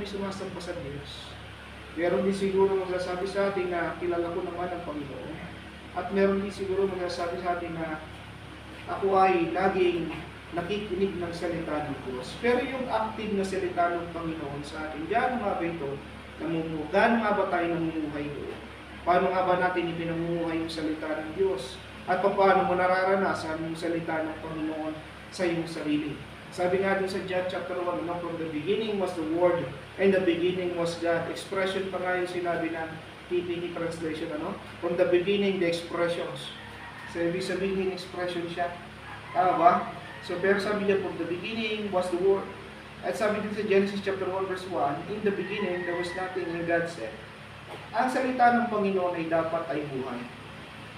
sumasampa sa Diyos. Meron din siguro magsasabi sa atin na kilala ko naman ang Panginoon. At meron din siguro magsasabi sa atin na ako ay laging nakikinig ng salita ng Diyos. Pero yung active na salita ng Panginoon sa atin, gaano nga ba ito? Gaano nga ba tayo namumuhay doon? Paano nga ba natin ipinamumuhay yung salita ng Diyos? At paano mo nararanasan yung salita ng Panginoon sa iyong sarili? Sabi nga dun sa John chapter 1, from the beginning was the Word, and the beginning was God. Expression pa nga yung sinabi ng TPT translation, From the beginning, the expressions. So, ibig sabihin, expression siya. Tama ba? So, pero sabi niya, from the beginning was the Word. At sabi din sa Genesis chapter 1 verse 1, in the beginning, there was nothing, and God said. Ang salita ng Panginoon ay dapat ay buhay.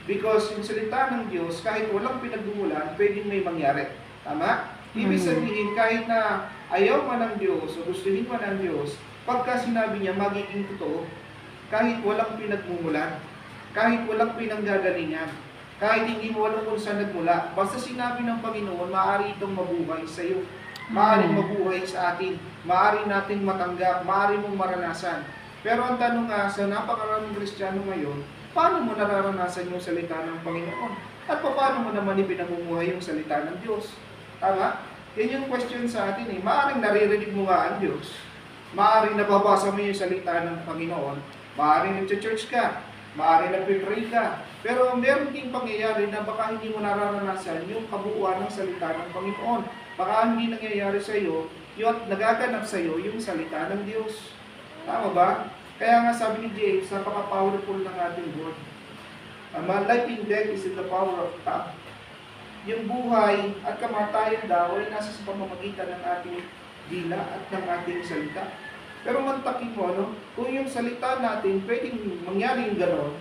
Because yung salita ng Diyos, kahit walang pinagmumulan, pwedeng may mangyari. Tama? Ibig sabihin, kahit na ayaw man ng Diyos o gustuhin man ng Diyos, pagka sinabi niya magiging totoo, kahit walang pinagmumulan, kahit walang pinanggagalingan, kahit hindi mo alam kung saan nagmula, basta sinabi ng Panginoon, maaari itong mabuhay sa iyo, maaari mabuhay sa atin, maaari nating matanggap, maaari mong maranasan. Pero ang tanong nga, sa napakaraming Kristiyano ngayon, paano mo nararanasan yung salita ng Panginoon? At paano mo naman ipinamumuhay yung salita ng Diyos? Tama? Yan yung question sa atin eh. Maaring naririnig mo nga ang Diyos. Maaring nababasa mo yung salita ng Panginoon. Maaring nag-church ka. Maaring nag-pray ka. Pero meron ding pangyayari na baka hindi mo nararanasan yung kabuuan ng salita ng Panginoon. Baka hindi nangyayari sa iyo, yung nagaganap sa iyo yung salita ng Diyos. Tama ba? Kaya nga sabi ni James, napaka-powerful ng ating word. Life in death is in the power of tongue. Yung buhay at kamatayan daw ay nasa sa pamamagitan ng ating dila at ng ating salita. Pero mantakin mo, kung yung salita natin pwedeng mangyari yung ganon,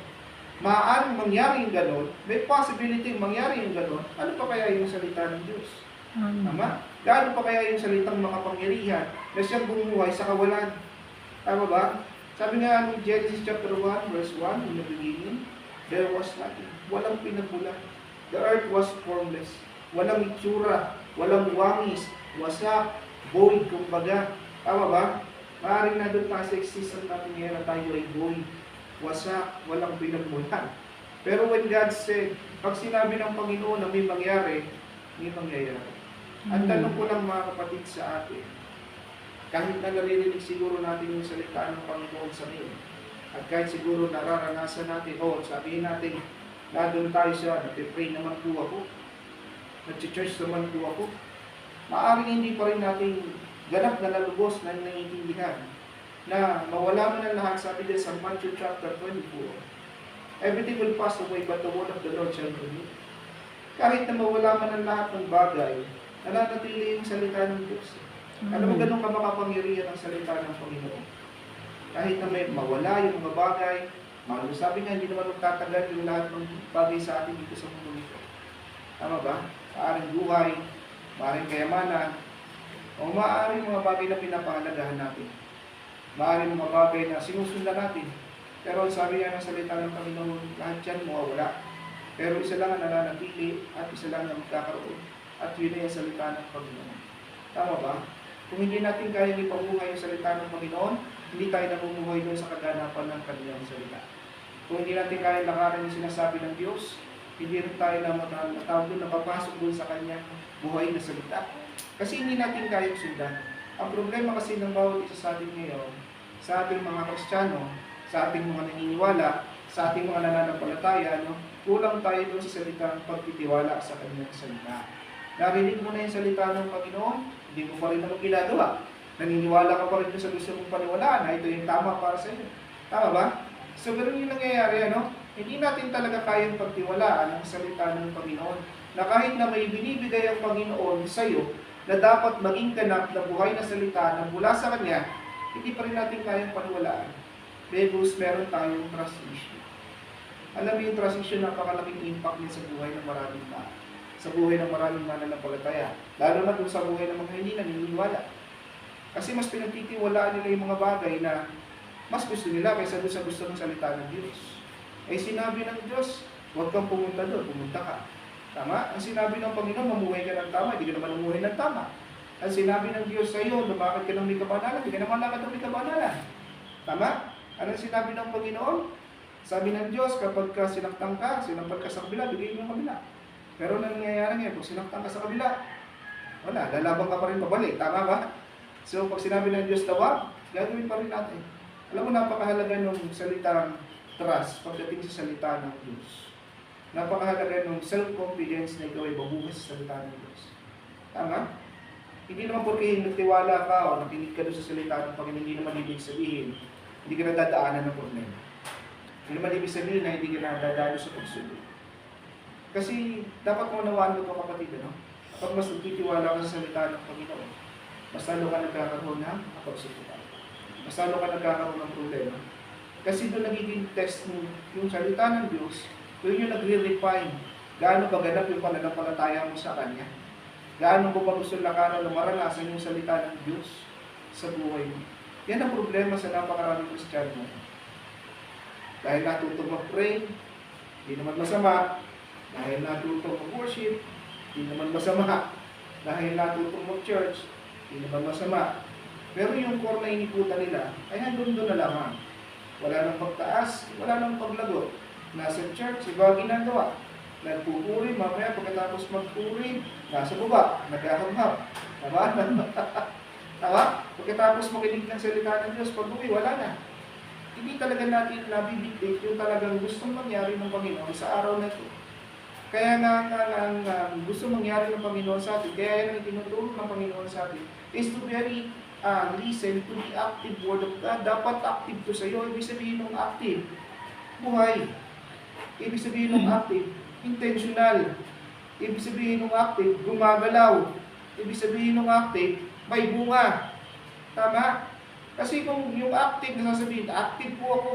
maaaring mangyari yung ganon, may possibility mangyari yung ganon, ano pa kaya yung salita ng Diyos? Tama? Gaano pa kaya yung salitang makapangyarihan na siyang bumuhay sa kawalan? Tama ba? Sabi nga ng Genesis chapter 1 verse 1, in the beginning, there was nothing. Walang pinagmulan. The earth was formless. Walang itsura, walang wangis, wasak, void, kumbaga. Tama ba? Maaaring na doon tayo sa existence natin ngayon na tayo ay void, wasak, walang pinagmulan. Pero when God said, pag sinabi ng Panginoon na may mangyari, may mangyayari. Ang tanong ko lang mga kapatid sa atin, kahit na naririnig siguro natin yung salita ng Panginoon sa ngayon, at kahit siguro nararanasan natin, sabihin natin, doon tayo siya, nag-pray naman po ako, nag-church naman po ako, maaaring hindi pa rin natin ganap na nalubos na naiintindihan na mawala man ang lahat, sabi din sa Matthew chapter 24, everything will pass away but the word of the Lord shall remain. Kahit na mawala man ang lahat ng bagay, nananatili yung salita ng Diyos. Alam mo, ganun ka makapangyarihan ang salita ng Panginoon. Kahit na may mawala yung mga bagay, sabi nga, hindi naman magtatagal yung lahat ng bagay sa atin dito sa mundo nito. Tama ba? Maaaring buhay, maaaring kayamanan, o maaaring mga bagay na pinapahalagahan natin. Maaaring mga bagay na sinusundan natin. Pero sabi nga ng salita ng Panginoon, lahat yan mawawala. Pero isa lang ang nananatili at isa lang ang magkakaroon. At yun ay ang salita ng Panginoon. Tama ba? Kung hindi natin kayang ipabuhay yung salita ng Panginoon, hindi tayo namumuhay doon sa kaganapan ng kanilang salita. Kung hindi natin kayang lakaran yung sinasabi ng Diyos, hindi rin tayo na matawag doon, napapasok doon sa kanyang buhay na salita. Kasi hindi natin kayang sundan. Ang problema kasi ng bawat isa sa atin ngayon, sa ating mga Kristiyano, sa ating mga naniniwala, sa ating mga nananampalataya, kulang tayo doon sa salitang pagtitiwala sa kanyang salita. Narinig mo na yung salita ng Panginoon, hindi mo pa rin naman ginagawa. Naniniwala ka pa rin sa gusto mong paniwalaan na ito yung tama para sa iyo. Tama ba? So, ganun yung nangyayari, hindi natin talaga kayang pagtiwalaan ang salita ng Panginoon. Na kahit na may binibigay ang Panginoon sa iyo, na dapat maging ganap na buhay na salita na mula sa Kanya, hindi pa rin natin kayang paniwalaan. Because meron tayong trust issue. Alam mo yung trust issue, napakalaking impact niya sa buhay ng maraming tao. Sa buhay ng maraming mananampalataya. Lalo na kung sa buhay ng mga hindi naniniwala. Kasi mas pinagtitiwalaan nila yung mga bagay na mas gusto nila kaysa doon sa gusto ng salita ng Diyos. Ay sinabi ng Diyos, huwag kang pumunta doon, pumunta ka. Tama? Ang sinabi ng Panginoon, mamuhay ka ng tama, hindi ka naman umuhay ng tama. Ang sinabi ng Diyos sa iyo, lumakad ka ng may kabanalan, hindi ka naman lakad ng may kabanalan. Tama? Anong sinabi ng Panginoon? Sabi ng Diyos, kapag ka sinaktan ka, sinampal ka sa kabila, bigay mo yung kabila. Pero nangyayari ngayon, kung sinaktan ka sa kabila, wala, lalaban ka pa rin pabalik. Tama ba? So, pag sinabi ng Diyos tawag, gagawin pa rin natin. Alam mo, napakahalaga ng salitang trust pagdating sa salita ng Diyos. Napakahalaga ng self-confidence na ikaw ay mabuhay sa salita ng Diyos. Tama? Hindi naman porque nagtiwala ka o nakinig ka doon sa salita ng Panginoon, hindi naman ibig sabihin, hindi ka nadadaanan ng problema. Hindi naman ibig sabihin na hindi ka nadadalo sa pagsunod. Kasi dapat mo nawaan mo ito kapatid, no? Kapag mas nagtitiwala ka sa salita ng Panginoon, mas lalo ka nagkakaroon ng kapagsutukan. Mas lalo ka nagkakaroon ng problema. Kasi doon nagiging test mo yung salita ng Diyos, doon yung nagre-refine gaano ba ganap yung pananampalataya mo sa Kanya. Gaano mo ba gusto lakaran o maranasan yung salita ng Diyos sa buhay mo. Yan ang problema sa napakaraming Kristiyano. Dahil natutong mag-pray, hindi naman masama. Dahil natutong mag-worship, hindi naman masama. Dahil natutong mag-church, hindi naman masama. Pero yung core na iniputan nila, ay hanggang doon na lamang. Wala nang pagtaas, wala nang paglagot. Nasa church, iba ginagawa. Nagpupuri, mamaya pagkatapos magpuri, nasa baba, naghahamham. Tama? Tama? Pagkatapos makinig ng salita ng Diyos, pag-uwi, wala na. Hindi talaga natin nabibigdate yung talagang gustong mangyari ng Panginoon sa araw na ito. Kaya nga gusto mangyari ng Panginoon sa atin, kaya yan ang tinutulong ng Panginoon sa atin, is to very listen to the active word of God. Dapat active to sa iyo. Ibig sabihin ng active, buhay. Ibig sabihin ng active, intentional. Ibig sabihin ng active, gumagalaw. Ibig sabihin ng active, may bunga. Tama? Kasi kung yung active na sasabihin, active po ako.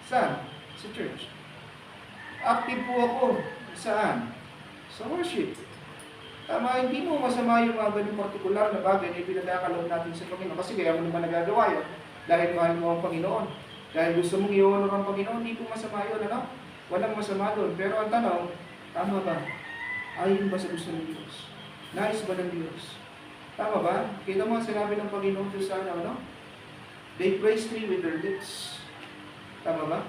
Saan? Sa church. Active po ako. Saan? Sa worship. Tama, hindi mo masama yung mga ganyung partikular na bagay na pinagkakalob natin sa Panginoon. Kasi kaya mo naman nagagawa yun. Dahil mahal mo ang Panginoon. Dahil gusto mong i-honor ang Panginoon, hindi po masama yun, ano? Walang masama doon. Pero ang tanong, tama ba? Ayon ba sa gusto ng Diyos? Nais ba ng Diyos? Tama ba? Kita mo ang sinabi ng Panginoon Diyos sa ano? They praise me with their lips. Tama ba?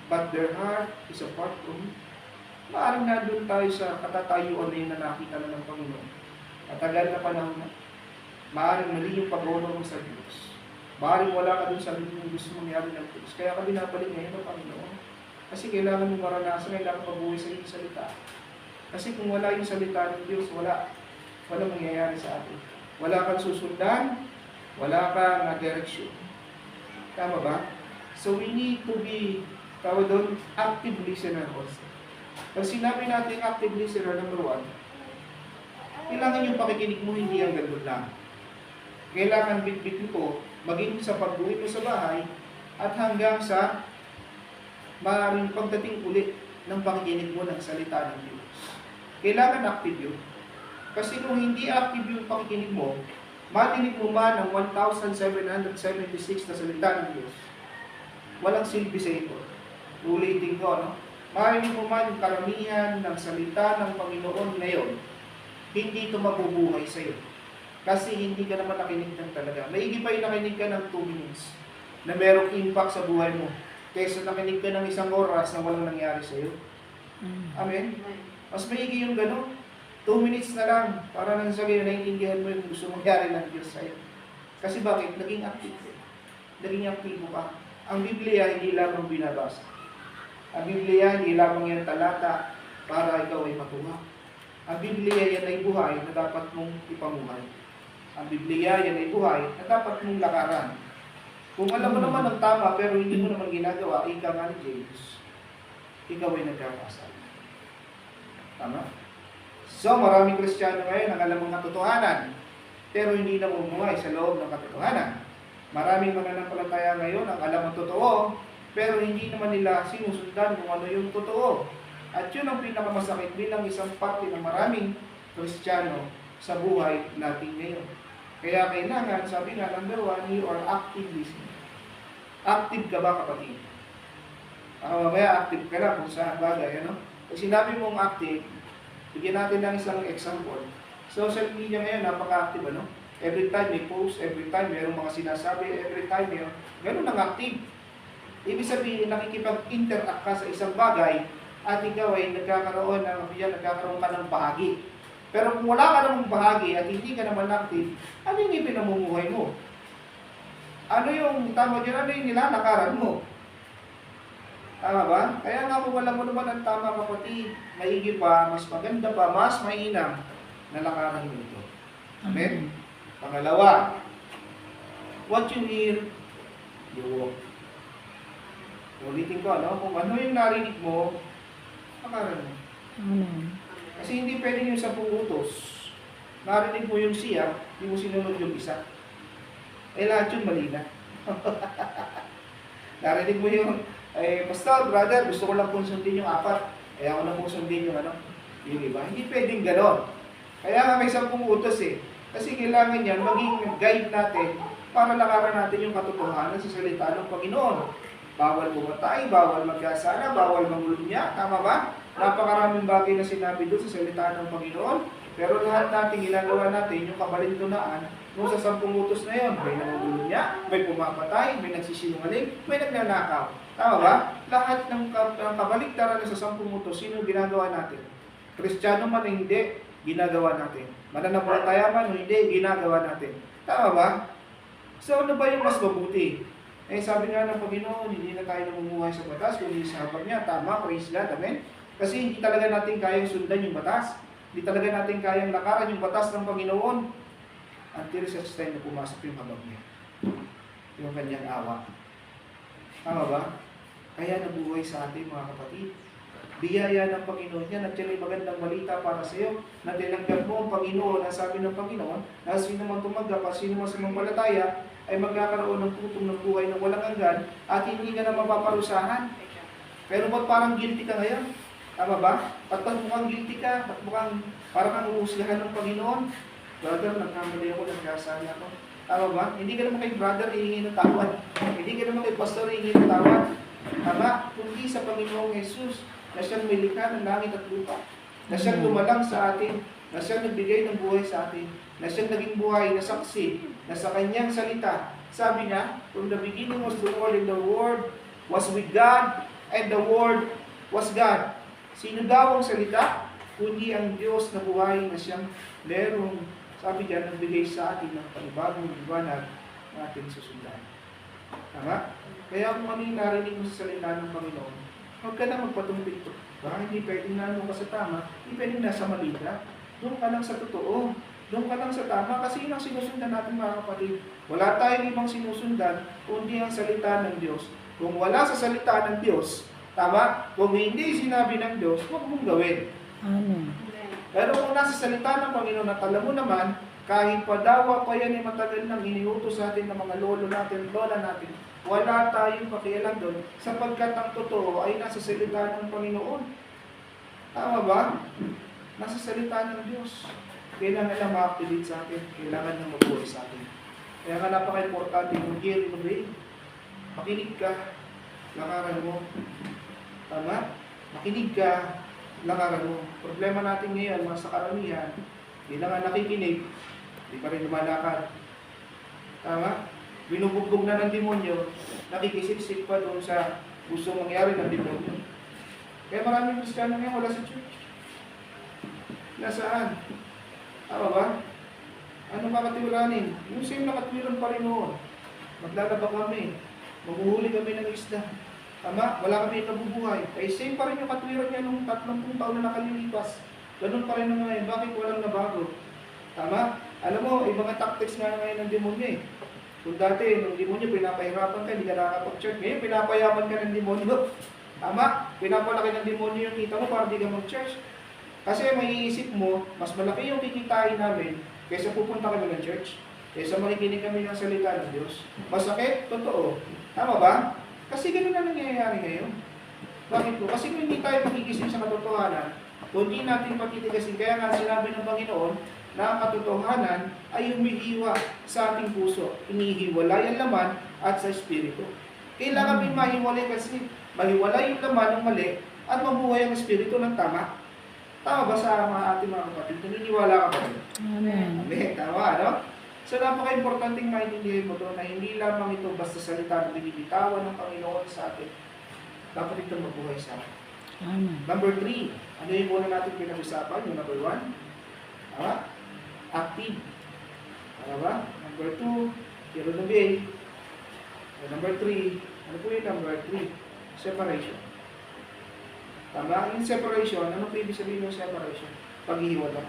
But their heart is apart from me. Maaaring nandun tayo sa katatayuan na yun na nakita na ng Panginoon. Matagal na panahon na. Maaaring mali yung pag-honor mo sa Diyos. Maaaring wala ka dun sa yung gusto mangyari ng Diyos. Kaya ka binabalik ngayon ng Panginoon. Kasi kailangan mo maranasan, kailangan pag-uwi sa iyong salita. Kasi kung wala yung salita ng Diyos, wala mangyayari sa atin. Wala kang susundan, wala kang direksyon. Tama ba? So we need to be, tawag doon, active listener also. Pag sinabi natin active listener, number 1, kailangan yung pakikinig mo hindi ang gandun lang. Kailangan bit-bit mo maging sa pag-uwi mo sa bahay at hanggang sa maaaring pagdating ulit ng pakikinig mo ng salita ng Diyos. Kailangan active yun. Kasi kung hindi active yung pakikinig mo, matinig mo man ang 1,776 na salita ng Diyos, walang silbi sa ito. Ulitin ko, no? Marinig mo man yung karamihan ng salita ng Panginoon ngayon, hindi ito mabubuhay sa iyo. Kasi hindi ka naman nakinig ng talaga. Maigi pa yung nakinig ka ng 2 minutes na merong impact sa buhay mo kaysa nakinig ka ng 1 oras na walang nangyari sa iyo. Amen? Mas maigi yung gano'n. 2 minutes na lang para nang sa gayon naiintindihan mo yung gusto mangyari ng Diyos sa iyo. Kasi bakit? Naging active. Naging active ka. Ang Biblia hindi lamang binabasa. Ang Biblia, hindi lamang yan talata para ikaw ay matuwa. Ang Biblia, yan ay buhay na dapat mong ipamuhay. Ang Biblia, yan ay buhay na dapat mong lakaran. Kung alam mo naman ang tama pero hindi mo naman ginagawa, ikaw nga ni James, ikaw ay nagkakasala. Tama? So, maraming Kristiyano ngayon ang alam ang katotohanan, pero hindi na bumuhay sa loob ng katotohanan. Maraming mananampalataya ngayon ang alam ang totoo, pero hindi naman nila sinusundan kung ano yung totoo. At yun ang pinakamasakit bilang isang parte ng maraming Kristiyano sa buhay natin ngayon. Kaya kailangan, sabi nga, number 1, you are active listening. Active ka ba, kapatid? Mamaya active ka na kung saan bagay. Ano? Pag sinabi mong active, bigyan natin ng isang example. Social media ngayon, napaka-active. Ano? Every time may post, every time mayroong mga sinasabi, every time mayroong, ganun ang active. Ibig sabihin, nakikipag-interact ka sa isang bagay at ikaw ay nagkakaroon ka ng bahagi. Pero kung wala ka namang bahagi at hindi ka naman active, ano yung ipinamumuhay mo? Ano yung tama dyan? Ano yung nilalakaran mo? Tama ba? Kaya nga kung alam mo naman ang tama, kapatid, maigi pa, mas maganda pa, mas mainam na lakaran mo ito. Amen? Pangalawa, what you hear, you walk. Ulitin ko, ano? Kung ano yung narinig mo, lakaran mo. Amen. Kasi hindi pwedeng yung 10 utos. Narinig mo yung siya, hindi mo sinunod yung isa. Eh lahat yun mali na. Narinig mo yung, pastor, brother, gusto ko lang pong sundin yung 4. Ako na pong sundin yung yung iba. Hindi pwedeng ganon. Kaya nga may 10 utos eh. Kasi kailangan yan maging guide natin para lakaran natin yung katotohanan sa salita ng Panginoon. Bawal pumatay, bawal magkasala, bawal mangulunya. Tama ba? Napakaraming bagay na sinabi doon sa salita ng Panginoon. Pero lahat natin ginagawa natin yung kabalintunaan nung sa 10 utos na yon. May nangulunya, may pumapatay, may nagsisinungaling, may nagnanakaw. Tama ba? Lahat ng kabaliktaran sa 10 utos, sino ginagawa natin? Kristiyano man o hindi, ginagawa natin. Mananampalataya man o hindi, ginagawa natin. Tama ba? So ano ba yung mas mabuti? Sabi nga ng Panginoon, hindi na tayo namumuhay sa batas, kundi sa habang niya. Tama, praise God, amen? Kasi hindi talaga natin kayang sundan yung batas. Hindi talaga natin kayang lakaran yung batas ng Panginoon until sa time na pumasok yung habang niya. Yung kanyang awa. Tama ba? Kaya nabuhay sa atin, mga kapatid. Biyaya ng Panginoon yan at yan ay magandang balita para sa iyo na tinanggap mo ang Panginoon. Ang sabi ng Panginoon, na sino man tumanggap at sino man sumampalataya ay magkakaroon ng tutong ng buhay ng walang hanggan at hindi ka na mapaparusahan. Pero ba't parang guilty ka ngayon? Tama ba? Ba't mukhang guilty ka? Ba't mukhang parang ang uusgahan ng Panginoon? Brother, nagkamali ako, nagkasali ako. Tama ba? Hindi ka naman kay brother hihingi ng tawad. Hindi ka naman kay pastor hihingi ng tawad. Tama? Kundi sa Panginoong Jesus na siyang milikha ng langit at lupa. Na siyang lumalang sa atin. Na siyang nagbigay ng buhay sa atin. Na siyang naging buhay na saksi na sa kanyang salita. Sabi niya, from the beginning was the Word and the Word was with God and the Word was God. Sino daw ang salita? Kundi ang Diyos na buhay na siyang merong, sabi niya, nagbigay sa atin ng panibagong liwanag na ating susundan. Tama? Kaya kung ano yung narinig mo sa salita ng Panginoon, huwag ka na magpatumpik to. Baka hindi pwedeng nanoon ka sa tama, hindi pwedeng nasa mali ka. Doon ka lang sa totoo. Doon ka lang sa tama kasi yun ang sinusundan natin, mga kapatid. Wala tayong ibang sinusundan kundi ang salita ng Diyos. Kung wala sa salita ng Diyos, tama? Kung hindi sinabi ng Diyos, huwag mong gawin. Amen. Pero kung nasa salita ng Panginoon at alam mo naman, kahit pa daw pa yan ay matagal nang iniutos sa atin ng mga lolo natin, lola natin, wala tayong pakialam doon sapagkat ang totoo ay nasa salita ng Panginoon. Tama ba? Nasa salita ng Diyos. Kailangan na ma-activate sa atin. Kailangan na mabuhay sa atin. Kaya nga napaka-importante yung hear and obey. Makinig ka, lakaran mo. Tama? Makinig ka, lakaran mo. Problema natin ngayon, mga sa karamihan, hindi na nga nakikinig, hindi pa rin lumalakad. Tama? Binubugbog na ng demonyo, nakikisip-sip pa doon sa gusto mangyari ng demonyo. Kaya maraming Kristiyano ngayon wala sa church. Nasaan? Tama ba? Ano makatiwalanin? Yung same na katwiran pa rin noon. Maglalaba kami. Maghuhuli kami ng isda. Tama? Wala kami nabubuhay. Kaya same pa rin yung katwiran niya nung 30 taon na nakalilipas. Ganun pa rin na ngayon. Bakit walang nabago? Tama? Alam mo, yung mga tactics nga ngayon ng demonyo eh. Kung dati, nung demonyo, pinapahirapan ka, hindi ka nakakapag-church. Ngayon, pinapayaman ka ng demonyo. Tama? Pinapalaki ng demonyo yung kita mo para di ka mag-church. Kasi may iisip mo, mas malaki yung kikitain namin kaysa pupunta kami ng church. Kaysa makikinig kami ng salita ng Diyos. Masakit? Totoo. Tama ba? Kasi ganun na nangyayari ngayon. Bakit po? Kasi kung hindi tayo magigising sa katotohanan, kung hindi natin patitigasin, kaya nga sinabi ng Panginoon, na ang katotohanan ay humihiwa sa ating puso. Inihiwalay ang laman at sa espiritu. Kailangan may mahiwalay kasi mahiwalay yung laman ng mali at mabuhay ang espiritu ng tama. Tama ba sa mga ating mga kapatid? Naniniwala ka ba? Amen. Amen. Tama, no? So napaka-importanting maintindihan mo to na hindi lamang ito basta salita na binibitawan ng Panginoon sa atin. Dapat ito mabuhay sa atin. Amen. Number 3, ano yung muna natin pinag-usapan? Yung number 1, active. Ano ba? Number 2, hear and obey. Number 3, ano po yung number 3? Separation. Tama? Yung separation, ano po ibig sabihin ng separation? Paghihiwala.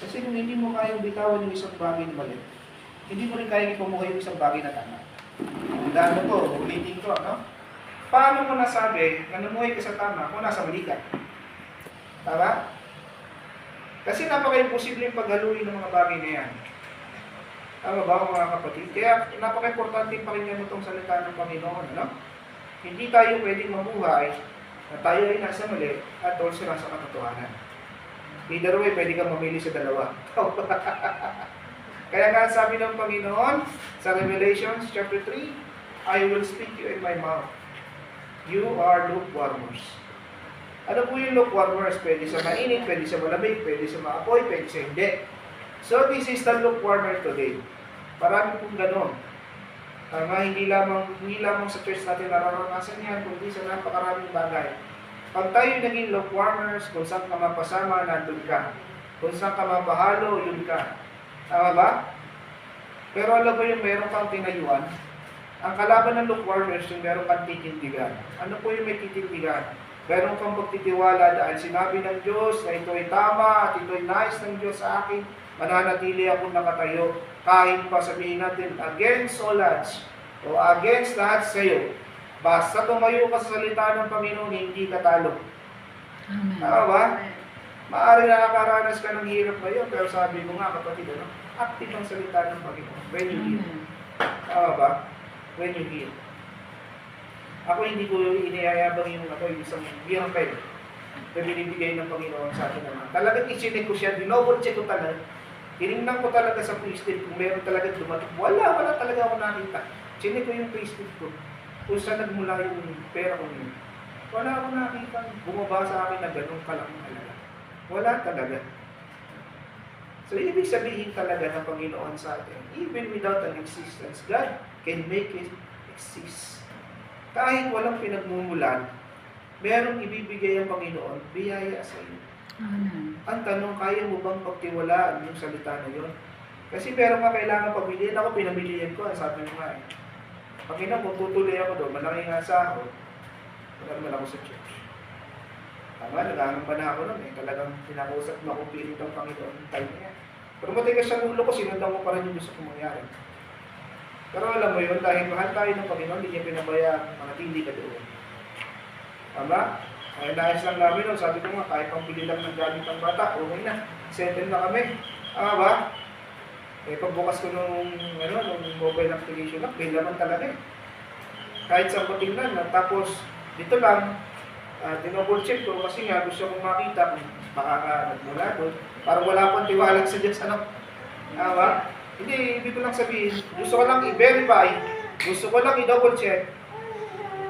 Kasi kung hindi mo kayang bitawan yung isang bagay na mali, hindi mo rin kayang ipumuhay yung isang bagay na tama. Tandaan mo to, ulitin ko, no? Paano mo nasabi na namuhay ka sa tama kung nasa mali ka? Tama? Kasi napaka-imposible yung paghaluin ng mga bagay na yan. Tama ba mga kapatid? Kaya napaka-importante pakinggan mo itong salita ng Panginoon. Ano? Hindi tayo pwedeng mabuhay na tayo ay nasa mali at also nasa katotohanan. Either way, pwede kang mamili sa dalawa. Kaya nga sabi ng Panginoon sa Revelations chapter 3, I will speak you in my mouth. You are lukewarmers. Ano po yung lukewarmers? Pwede sa mainit, pwede sa malamig, pwede sa maapoy, pwede sa hindi. So this is the lukewarmer today. Marami pong ganon. Tama, hindi lamang sa church natin nararanasan yan, kundi sa napakaraming bagay. Pag tayo naging lukewarmers, kung saan ka mapasama, nandun ka. Kung saan ka mapahalo, yun ka. Tama ba? Pero alam mo yung meron kang tinayuan, ang kalaban ng lukewarmers yung meron kang titindigan. Ano po yung may titindigan? Meron kang pagtitiwala dahil sinabi ng Diyos na ito ay tama at ito ay nais ng Diyos sa akin, mananatili akong nakatayo. Kahit pa sabihin natin against all odds o against lahat sa iyo, basta tumayo ka sa salita ng Panginoon, hindi ka talo. Amen. Tama ba? Maaari nakakaranas ka ng hirap ngayon, pero sabi ko nga kapatid, ano? Active ang salita ng Panginoon. When you hear. Tama ba? When you hear. Ako hindi ko iniyayabang yung isang miracle na binibigay ng Panginoon sa akin naman. Talagang isinig ko siya, dinoble check ko talaga. Tinignan ko talaga sa priesthood kung meron talaga dumating. Wala talaga ako nakita. Sinig ko yung priesthood ko. Kung saan nagmula yung pera ko yun. Wala ako nakita. Bumaba sa akin na ganun kalaking talaga. Wala talaga. So, ibig sabihin talaga ng Panginoon sa atin, even without an existence, God can make it exist. Kahit walang pinagmumulan, merong ibibigay ang Panginoon, biyaya sa iyo. Amen. Ang tanong, kaya mo bang pagtiwalaan yung salita na yun? Kasi pero nga kailangan pamilihan ako, pinamilihan ko, sabi mo nga eh. Panginoon, kung tutuloy ako doon, malaking asahod, wala naman ako sa church. Tama, nag-aanong pa na ako nun eh. Talagang pinakausap na akong pilit ang Panginoon ng time niya. Pero matigas sa ulo ko, sinundan ko pa rin yung gusto kong mangyari. Pero alam mo yun, dahil mahal tayo ng Panginoon, hindi niya pinabayaan, manatili ka doon. Tama? Kaya nais lang namin, no? Sabi ko nga, kahit pang bili lang ng gamit ng bata, okay na. Settle na kami. Tama ba? Eh, pagbukas ko nung mobile application lang, bill naman talaga eh. Kahit sa patingnan, tapos dito lang, dinouble check ko kasi nga gusto kong makita kung baka ka nagmula doon. Parang wala pang tiwala sa Diyos, ano? Tama ba? Hindi, ibig ko lang sabihin, gusto ko lang i-verify, gusto ko lang i-double check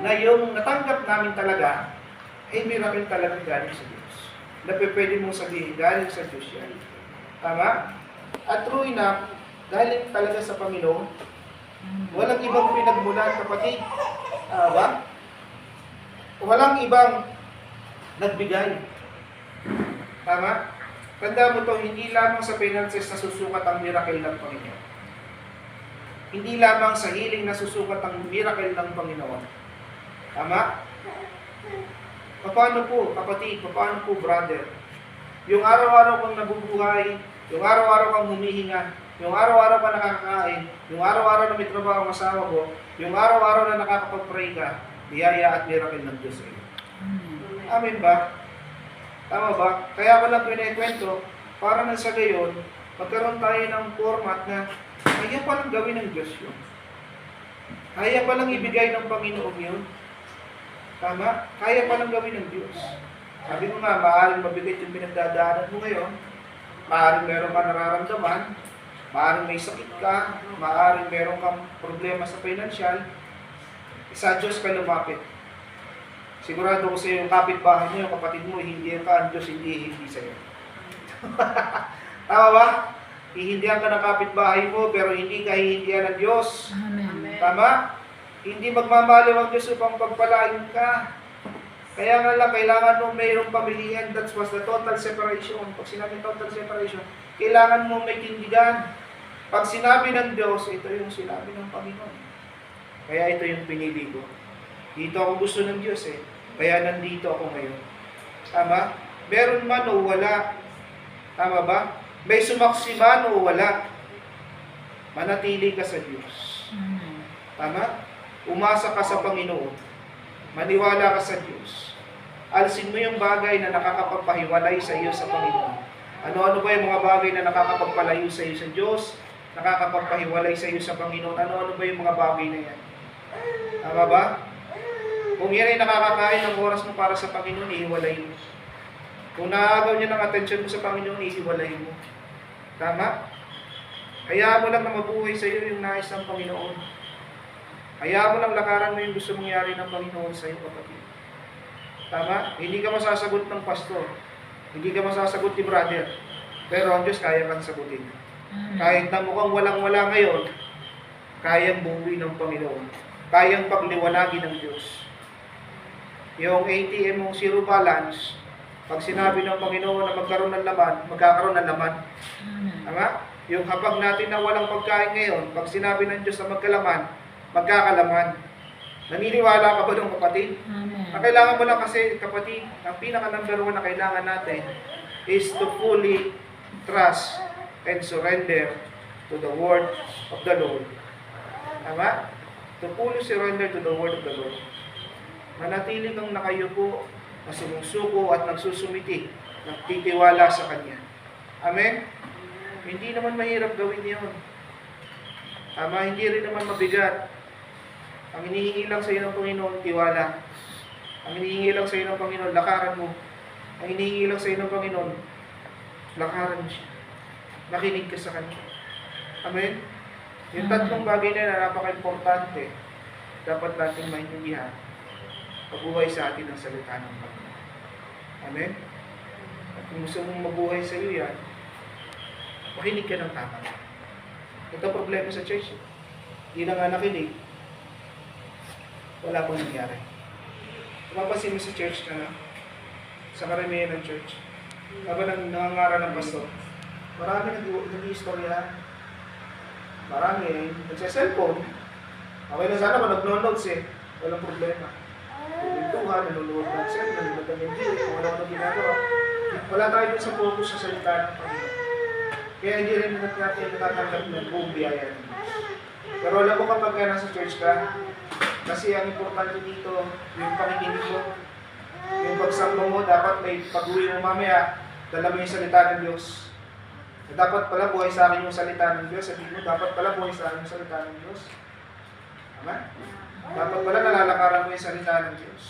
na yung natanggap namin talaga ay miracle talaga galing sa Diyos. Na pwede mong sabihin, galing sa Diyos yan. Tama? At true enough, galing talaga sa Panginoon, walang ibang pinagmulan, kapatid. Tama? Walang ibang nagbigay. Tama? Tanda mo to, hindi lamang sa finances na susukat ang miracle ng Panginoon. Hindi lamang sa healing na susukat ang miracle ng Panginoon. Tama? Paano po, kapatid? Paano po, brother? Yung araw-araw kang nabubuhay, yung araw-araw kang humihinga, yung araw-araw ka nakakakain, yung araw-araw na may trabaho ang asawa ko, yung araw-araw na nakakapag-pray ka, biyaya at miracle ng Diyos. Amen ba? Tama ba? Kaya ko lang pinikwento, para nang sa gayon, magkaroon tayo ng format na kaya palang gawin ng Diyos yun. Kaya palang ibigay ng Panginoon yun. Tama? Kaya palang gawin ng Diyos. Sabi ko nga, maaaring mabigat yung pinagdadaanan mo ngayon, maaaring meron ka nararamdaman, maaaring may sakit ka, maaaring meron kang problema sa financial, sa Diyos ka lumapit. Sigurado ko sa iyo, yung kapitbahay mo, yung kapatid mo, hindi ka ang Diyos, hindi sa'yo. Tama ba? Hihindihan ka ng kapitbahay mo, pero hindi ka hihindihan ng Diyos. Amen. Tama? Hindi magmamaliw ang Diyos upang pagpalain ka. Kaya nga lang, kailangan mo mayroong pamilihan. That was the total separation. Pag sinabi total separation, kailangan mo may tindigan. Pag sinabi ng Diyos, ito yung sinabi ng Panginoon. Kaya ito yung pinili ko. Dito ako gusto ng Diyos eh. Kaya nandito ako ngayon. Tama? Meron man o wala. Tama ba? May sumaksi man o wala. Manatili ka sa Diyos. Amen. Tama? Umasa ka sa Panginoon. Maniwala ka sa Diyos. Alisin mo yung bagay na nakakapagpahiwalay sa iyo sa Panginoon. Ano-ano ba yung mga bagay na nakakapagpalayo sa iyo sa Diyos? Nakakapagpahiwalay sa iyo sa Panginoon? Ano-ano ba yung mga bagay na yan? Tama ba? Kung yan ay nakakakain ng oras mo para sa Panginoon, ihiwalay mo. Kung naagaw niya ng atensyon mo sa Panginoon, ihiwalay mo. Tama? Hayaan mo lang na mabuhay sa iyo yung nais ng Panginoon. Hayaan mo lang lakaran mo yung gusto mangyari ng Panginoon sa iyo, kapatid. Tama? Hindi ka masasagot ng pastor. Hindi ka masasagot ni brother. Pero ang Diyos kaya kang sagutin. Amen. Kahit na mukhang walang-wala ngayon, kayang buuin ng Panginoon. Kayang pagliwanagin ng Diyos. Yung ATM mong zero balance, pag sinabi ng Panginoon na magkaroon ng laman, magkakaroon ng laman. Amen. Tama? Yung kapag natin na walang pagkain ngayon, pag sinabi ng Diyos na magkalaman, magkakalaman. Naniniwala ka ba ng kapatid? Amen. Ang kailangan mo lang kasi, kapatid, ang pinaka-number 1 na kailangan natin is to fully trust and surrender to the word of the Lord. Tama? To fully surrender to the word of the Lord. Manatili kang nakayupo, na sumusuko at nagsusumiti, nagtitiwala sa Kanya. Amen? Hindi naman mahirap gawin yun. Tama? Hindi rin naman mabigat. Ang hinihingi lang sa iyo ng Panginoon, tiwala. Ang hinihingi lang sa iyo ng Panginoon, lakaran mo. Ang hinihingi lang sa iyo ng Panginoon, lakaran mo siya. Nakinig ka sa Kanya. Amen? Yung tatlong bagay na napaka-importante, dapat natin maintindihan. Mabuhay sa atin ang salita ng Panginoon. Amen? At kung gusto mong mabuhay sa iyo yan, makinig ka ng tama. Ito problema sa church. Hindi na nga nakinig, wala pong nangyari. Mapapansin mo sa church ka na, sa karamihan ng church, habang nangangara ng pastor, marami nag-i-istorya, marami nagsa-cellphone. Okay na sana kung nag-notes eh, walang problema. Pintuhan, nanonood ng set, nanonood ng video, kung ano ginagawa. Wala tayo dun sa focus sa salita ng Panginoon. Kaya hindi rin natin natatanggap ng buong biyaya ng Diyos. Pero alam mo kapag nasa church ka, kasi ang importante dito, yung pakikinig mo, yung pagsamba mo, dapat may pag-uwi mo mamaya, dala mo yung salita ng Diyos. Dapat pala buhay sa akin yung salita ng Diyos. Sabihin mo, dapat pala buhay sa akin yung salita ng Diyos. Tama? Dapat pala nalalakaran mo yung salita ng Diyos.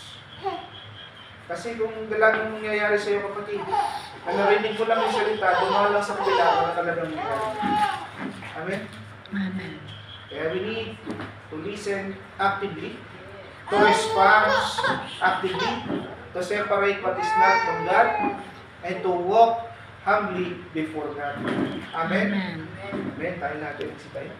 Kasi kung laging nangyayari sa iyo, kapatid, na narinig ko lang yung salita, dumaan lang sa kabila, wala talagang nangyayari. Amen? Amen. Kaya we need to listen actively, to respond actively, to separate what is not from God, and to walk humbly before God. Amen? Amen. Amen. Tayo natin. Tayo.